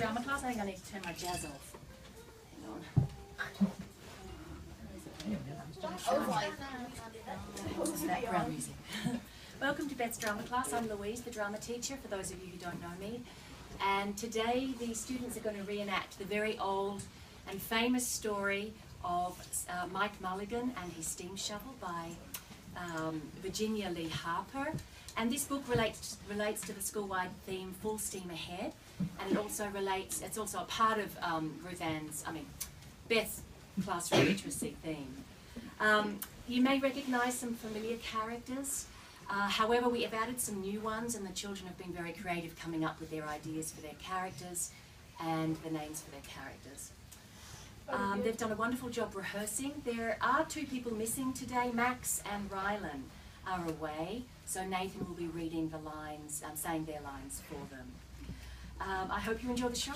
drama class. I think I need to turn my jazz off. Hang on. Background music. Welcome to Beth's drama class. I'm Louise, the drama teacher, for those of you who don't know me. And today the students are going to reenact the very old and famous story of Mike Mulligan and his steam shovel by Virginia Lee Harper. And this book relates to the school-wide theme Full Steam Ahead, and it also relates, it's also a part of Beth's classroom literacy theme. You may recognise some familiar characters. However, we have added some new ones, and the children have been very creative coming up with their ideas for their characters and the names for their characters. They've done a wonderful job rehearsing. There are two people missing today. Max and Rylan are away, so Nathan will be reading the lines, saying their lines for them. I hope you enjoy the show.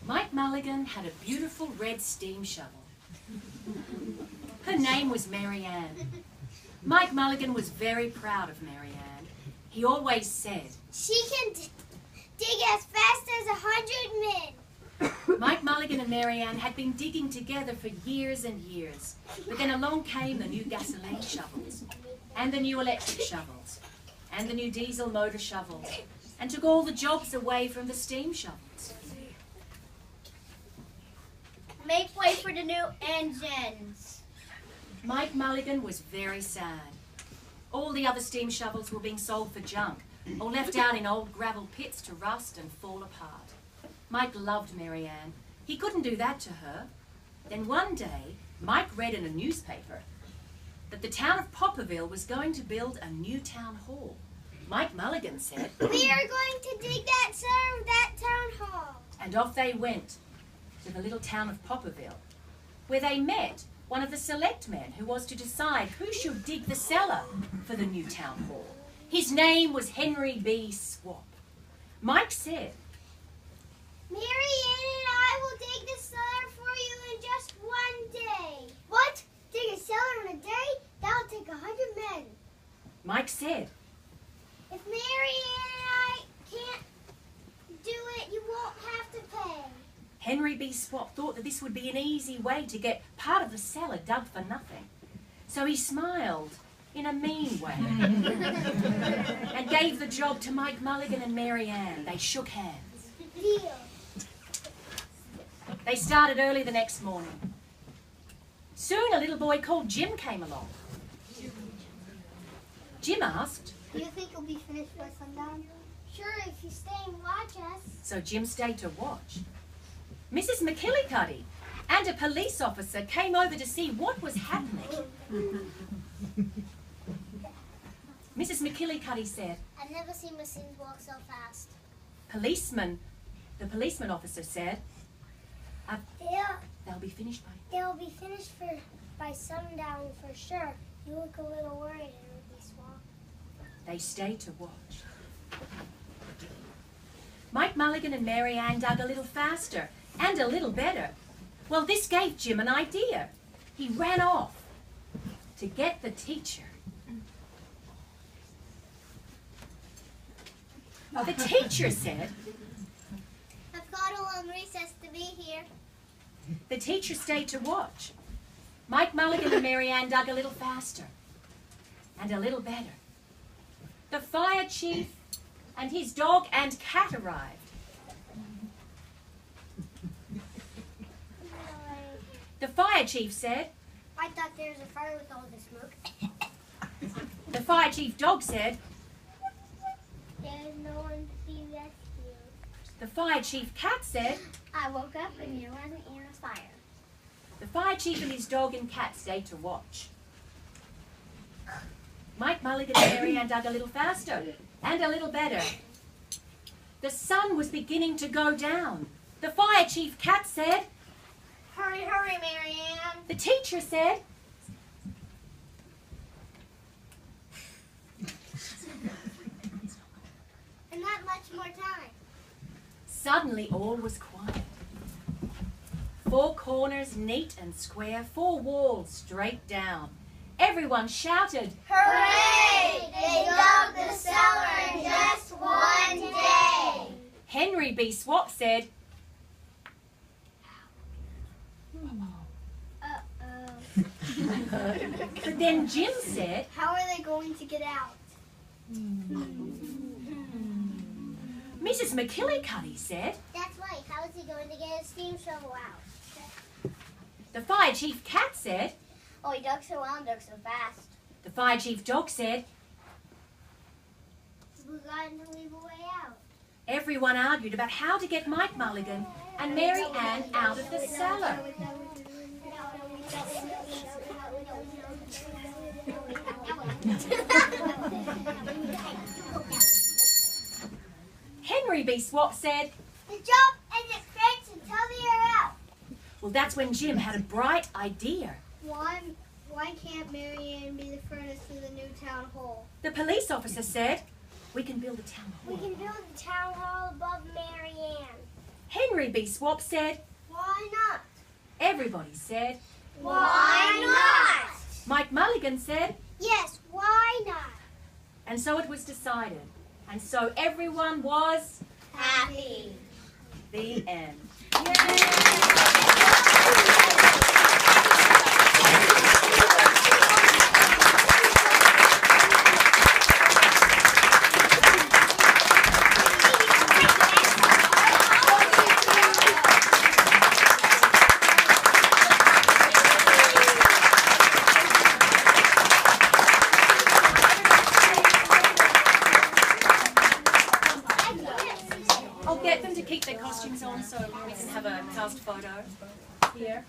Mike Mulligan had a beautiful red steam shovel. Her name was Mary Ann. Mike Mulligan was very proud of Mary Ann. He always said, "She can dig as fast as 100 men." Mike Mulligan and Mary Ann had been digging together for years and years. But then along came the new gasoline shovels, and the new electric shovels, and the new diesel motor shovels, and took all the jobs away from the steam shovels. Make way for the new engines. Mike Mulligan was very sad. All the other steam shovels were being sold for junk, or left out in old gravel pits to rust and fall apart. Mike loved Mary Ann. He couldn't do that to her. Then one day, Mike read in a newspaper that the town of Popperville was going to build a new town hall. Mike Mulligan said, "We are going to dig that cellar of that town hall." And off they went to the little town of Popperville, where they met one of the selectmen who was to decide who should dig the cellar for the new town hall. His name was Henry B. Swap. Mike said, "Mary Ann and I will dig the cellar for you in just one day." "What? Dig a cellar in a day? That'll take 100 men." Mike said, "If Mary Ann and I can't do it, you won't have to pay." Henry B. Swap thought that this would be an easy way to get part of the cellar dug for nothing. So he smiled in a mean way and gave the job to Mike Mulligan and Mary Ann. They shook hands. Deal. They started early the next morning. Soon a little boy called Jim came along. Jim asked, "Do you think you'll be finished by sundown?" "Sure, if you stay and watch us." So Jim stayed to watch. Mrs. McKillicuddy and a police officer came over to see what was happening. Mrs. McKillicuddy said, "I've never seen machines walk so fast." The policeman officer said, they'll be finished by sundown for sure. You look a little worried, Henry Swap." They stayed to watch. Mike Mulligan and Mary Ann dug a little faster and a little better. Well, this gave Jim an idea. He ran off to get the teacher. The teacher said, "I've got a long recess to be here." The teacher stayed to watch. Mike Mulligan and Mary Ann dug a little faster and a little better. The fire chief and his dog and cat arrived. The fire chief said, "I thought there was a fire with all the smoke." The fire chief dog said, "There's no one to be rescued." The fire chief cat said, "I woke up and there wasn't even a fire." The fire chief and his dog and cat stayed to watch. Mike Mulligan and Mary Ann dug a little faster and a little better. The sun was beginning to go down. The fire chief cat said, "Hurry, hurry, Mary Ann." The teacher said, "And not much more time." Suddenly all was quiet. 4 corners neat and square, 4 walls straight down. Everyone shouted, Hooray! They dug the cellar in just one day. Henry B. Swap said, but then Jim said, How are they going to get out? Mrs. McKillicuddy said, That's right. How is he going to get his steam shovel out? the fire chief cat said, Oh, he dug so well and dug so fast. the fire chief dog said, We got him to leave a way out. everyone argued about how to get Mike Mulligan and Mary Ann out of the cellar. Henry B. Swap said, The jump and the crates until they are out. well, that's when Jim had a bright idea. Why can't Mary Ann be the furnace for the new town hall? The police officer said, we can build a town hall. We can build the town hall above Mary Ann. Henry B. Swap said, Why not? everybody said, Why not? Mike Mulligan said, Yes, why not? and so it was decided. And so everyone was Happy. the end. I'll get them to keep their costumes on so we can have a cast photo here.